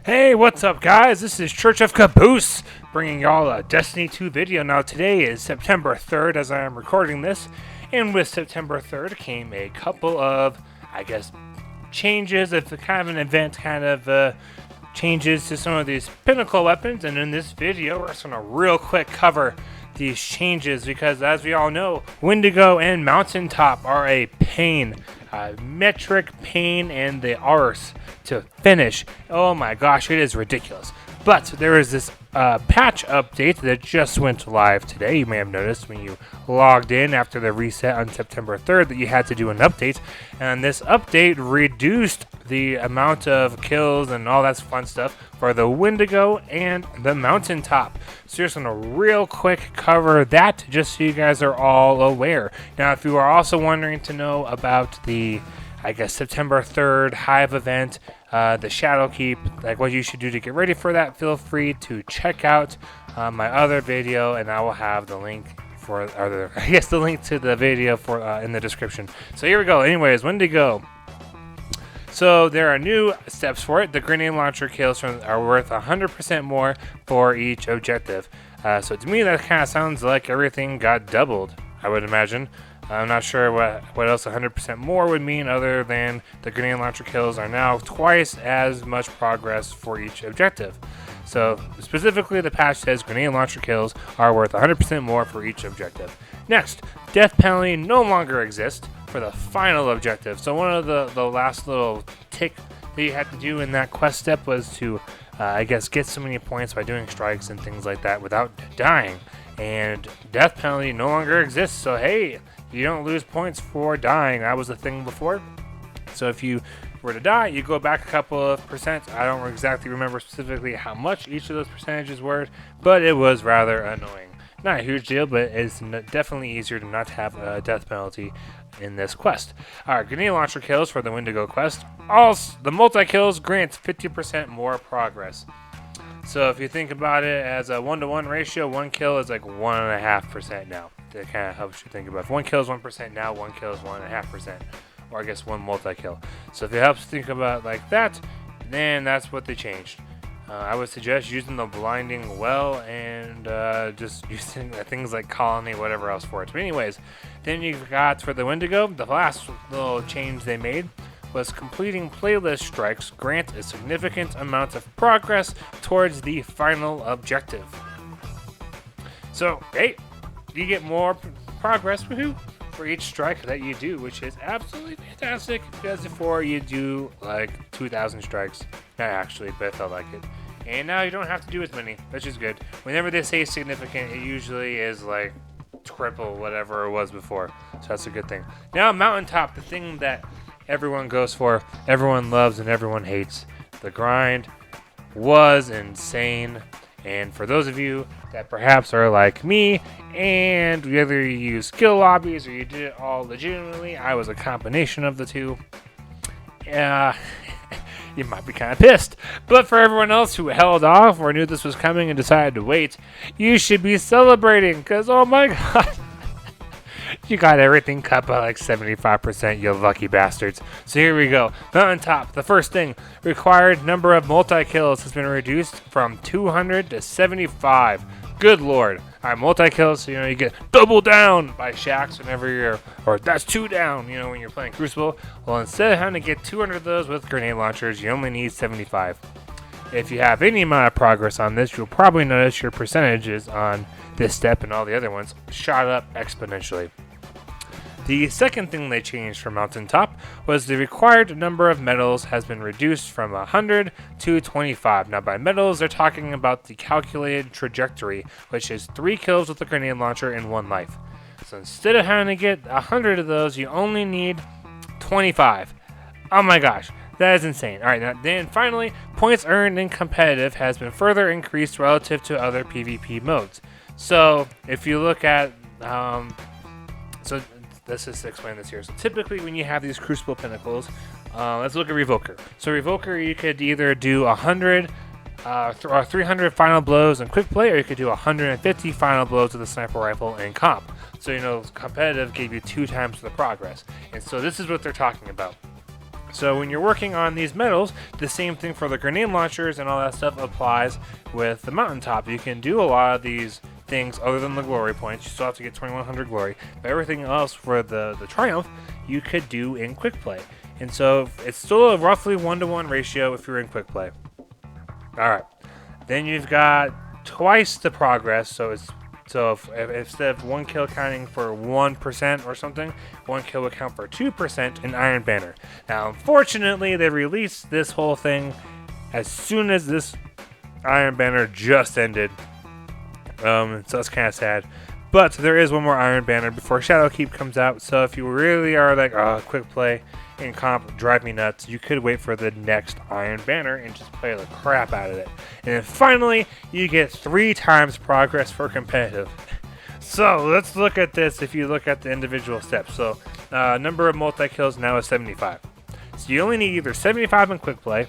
Hey, what's up, guys? This is Church of Caboose, bringing y'all a Destiny 2 video. Now, today is September 3rd as I am recording this, and with September 3rd came a couple of, changes, of kind of an event, changes to some of these pinnacle weapons, and in this video, we're just going to real quick cover these changes because, as we all know, Wendigo and Mountaintop are a pain. Metric pain and the arse to finish. Oh my gosh, it is ridiculous. But there is this patch update that just went live today. You may have noticed when you logged in after the reset on September 3rd that you had to do an update. And this update reduced the amount of kills and all that fun stuff for the Wendigo and the Mountaintop. So just gonna real quick cover that just so you guys are all aware. Now, if you are also wondering to know about the September 3rd Hive event, the Shadowkeep, like what you should do to get ready for that, feel free to check out my other video, and I will have the link the link to the video for in the description. So here we go. Anyways, Wendigo. So there are new steps for it. The grenade launcher kills are worth 100% more for each objective. So to me, that kind of sounds like everything got doubled, I would imagine. I'm not sure what else 100% more would mean other than the grenade launcher kills are now twice as much progress for each objective. So specifically, the patch says grenade launcher kills are worth 100% more for each objective. Next, death penalty no longer exists for the final objective. So one of the last little tick that you had to do in that quest step was to, get so many points by doing strikes and things like that without dying. And death penalty no longer exists. So hey, you don't lose points for dying. That was a thing before. So if you were to die, you go back a couple of percent. I don't exactly remember specifically how much each of those percentages were, but it was rather annoying. Not a huge deal, but it's definitely easier to not have a death penalty in this quest. Alright, grenade launcher kills for the Wendigo quest. Also, the multi-kills grants 50% more progress. So if you think about it as a 1-to-1 ratio, one kill is like 1.5% now. That kind of helps you think about it. If one kill is 1% now, one kill is 1.5%. Or I guess one multi-kill. So if it helps think about it like that, then that's what they changed. I would suggest using the blinding well and just using things like colony, whatever else for it. But anyways, then you've got for the Wendigo, the last little change they made was completing playlist strikes grant a significant amount of progress towards the final objective. So, hey, you get more progress for each strike that you do, which is absolutely fantastic because before you do like 2,000 strikes. Not actually, but I felt like it. And now you don't have to do as many, which is good. Whenever they say significant, it usually is like triple whatever it was before. So that's a good thing. Now, Mountaintop, the thing that everyone goes for, everyone loves, and everyone hates. The grind was insane. And for those of you that perhaps are like me, and whether you use skill lobbies or you did it all legitimately, I was a combination of the two. You might be kind of pissed. But for everyone else who held off or knew this was coming and decided to wait, you should be celebrating, because oh my god. You got everything cut by like 75%, you lucky bastards. So here we go. Mountaintop, the first thing. Required number of multi-kills has been reduced from 200 to 75. Good lord. Alright, multi-kills, so you get double down by shacks whenever you're, or that's 2 down, when you're playing Crucible. Well, instead of having to get 200 of those with grenade launchers, you only need 75. If you have any amount of progress on this, you'll probably notice your percentages on this step and all the other ones shot up exponentially. The second thing they changed for Mountaintop was the required number of medals has been reduced from 100 to 25. Now by medals, they're talking about the calculated trajectory, which is 3 kills with a grenade launcher in 1 life. So instead of having to get 100 of those, you only need 25. Oh my gosh, that is insane. Alright, now then finally, points earned in competitive has been further increased relative to other PvP modes. So if you look at, let's just explain this here. So typically when you have these Crucible Pinnacles, let's look at Revoker. So Revoker, you could either do 100 or 300 final blows in quick play, or you could do 150 final blows with a sniper rifle in comp. So competitive gave you 2 times the progress. And so this is what they're talking about. So when you're working on these medals, the same thing for the grenade launchers and all that stuff applies with the mountaintop. You can do a lot of these things other than the glory points. You still have to get 2100 glory, but everything else for the triumph you could do in quick play. And so it's still a roughly 1-to-1 ratio if you're in quick play. All right, then you've got twice the progress. So if instead of 1 kill counting for 1% or something, 1 kill would count for 2% in Iron Banner. Now, unfortunately, they released this whole thing as soon as this Iron Banner just ended. So that's kind of sad. But there is one more Iron Banner before Shadowkeep comes out. So if you really are like, oh, quick play and comp drive me nuts, you could wait for the next Iron Banner and just play the crap out of it. And then finally, you get 3 times progress for competitive. So let's look at this if you look at the individual steps. So number of multi-kills now is 75. So you only need either 75 in quick play,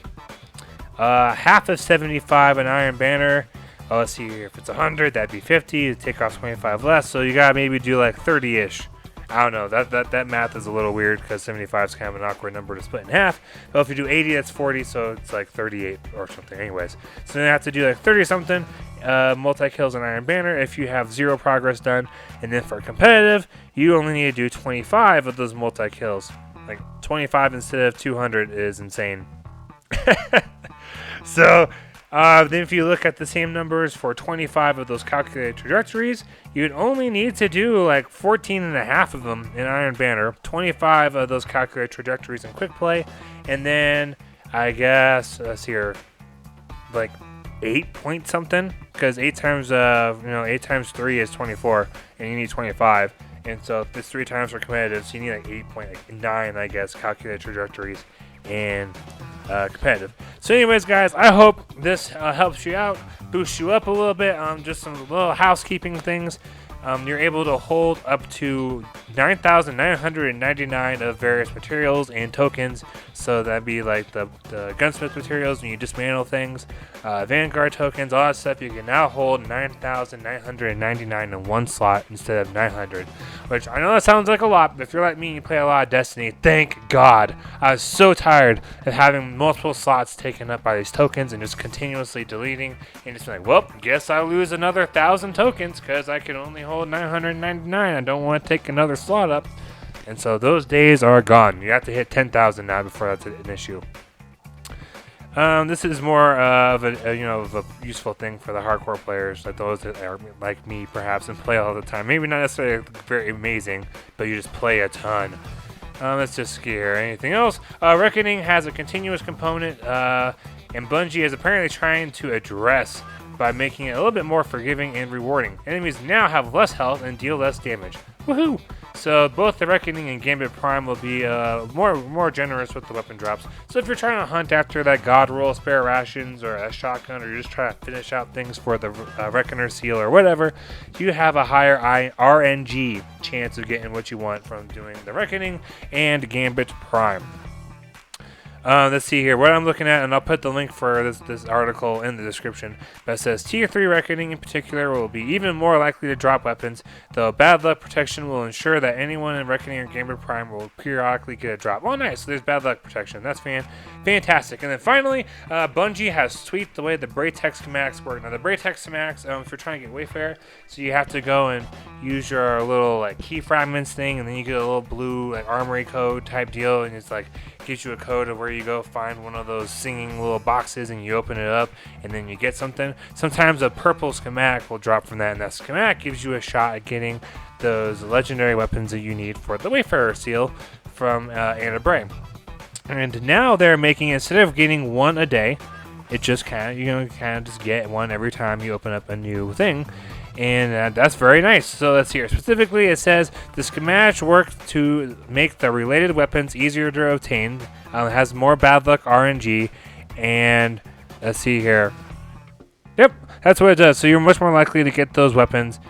half of 75 in Iron Banner. Oh, let's see here. If it's 100, that'd be 50. Take off 25 less. So you gotta maybe do like 30-ish. I don't know. That math is a little weird because 75 is kind of an awkward number to split in half. But if you do 80, that's 40. So it's like 38 or something. Anyways, so then you have to do like 30 something multi-kills in Iron Banner if you have 0 progress done. And then for competitive, you only need to do 25 of those multi-kills. Like 25 instead of 200 is insane. So then if you look at the same numbers for 25 of those calculated trajectories, you'd only need to do like 14 and a half of them in Iron Banner, 25 of those calculated trajectories in quick play, and then I guess, let's see here, like 8 point something, because 8 times 8 times 3 is 24, and you need 25, and so it's 3 times for competitive, so you need like 8.9, I guess, calculated trajectories and competitive. So anyways, guys, I hope this helps you out, boosts you up a little bit on just some little housekeeping things. You're able to hold up to 9,999 of various materials and tokens. So that'd be like the gunsmith materials when you dismantle things, Vanguard tokens, all that stuff. You can now hold 9,999 in one slot instead of 900, which I know that sounds like a lot, but if you're like me and you play a lot of Destiny, thank God. I was so tired of having multiple slots taken up by these tokens and just continuously deleting and just like, well, guess I lose another 1,000 tokens because I can only hold 999. I don't want to take another slot up. And so those days are gone. You have to hit 10,000 now before that's an issue. This is more of a useful thing for the hardcore players, like those that are like me perhaps and play all the time. Maybe not necessarily very amazing, but you just play a ton. Let's just see here. Anything else? Reckoning has a continuous component, and Bungie is apparently trying to address by making it a little bit more forgiving and rewarding. Enemies now have less health and deal less damage. Woohoo! So both the Reckoning and Gambit Prime will be more generous with the weapon drops. So if you're trying to hunt after that God Roll spare rations or a shotgun, or you're just trying to finish out things for the Reckoner seal or whatever, you have a higher RNG chance of getting what you want from doing the Reckoning and Gambit Prime. Let's see here what I'm looking at, and I'll put the link for this article in the description. But it says Tier 3 Reckoning in particular will be even more likely to drop weapons, though bad luck protection will ensure that anyone in Reckoning or Gambit Prime will periodically get a drop. Oh, nice. So there's bad luck protection. That's fantastic. And then finally, Bungie has tweaked the way the Braytex schematics work. Now, the Braytex schematics, if you're trying to get Wayfarer, so you have to go and use your little like key fragments thing, and then you get a little blue like armory code type deal, and it's like gives you a code of where you go find one of those singing little boxes, and you open it up, and then you get something. Sometimes a purple schematic will drop from that, and that schematic gives you a shot at getting those legendary weapons that you need for the Wayfarer seal from Anna Bray. And now they're making, instead of getting one a day, it just kind of just get one every time you open up a new thing. And that's very nice. So let's hear. Specifically, it says the schematic works to make the related weapons easier to obtain. It has more bad luck RNG, and let's see here. Yep, that's what it does. So you're much more likely to get those weapons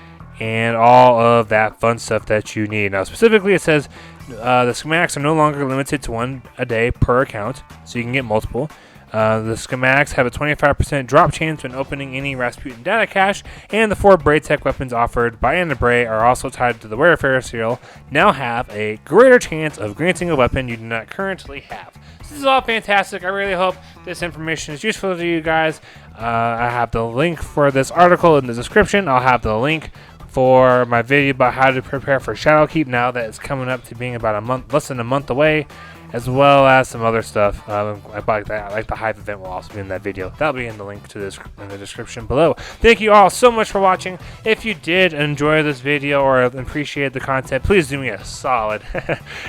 and all of that fun stuff that you need. Now, specifically, it says the schematics are no longer limited to one a day per account, so you can get multiple. The schematics have a 25% drop chance when opening any Rasputin data cache, and the 4 Braid Tech weapons offered by Anabray are also tied to the Wayfarer serial, now have a greater chance of granting a weapon you do not currently have. This is all fantastic. I really hope this information is useful to you guys. I have the link for this article in the description. I'll have the link for my video about how to prepare for Shadowkeep now that it's coming up to being about less than a month away, as well as some other stuff. Like the Hive event will also be in that video. That'll be in the link to this in the description below. Thank you all so much for watching. If you did enjoy this video or appreciate the content, please do me a solid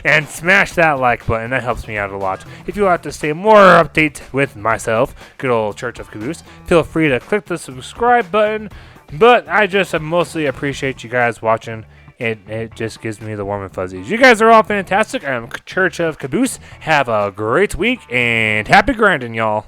and smash that like button. That helps me out a lot. If you want to stay more update with myself, good old Church of Caboose, feel free to click the subscribe button. But I just mostly appreciate you guys watching. It just gives me the warm and fuzzies. You guys are all fantastic. I'm Church of Caboose. Have a great week and happy grinding, y'all.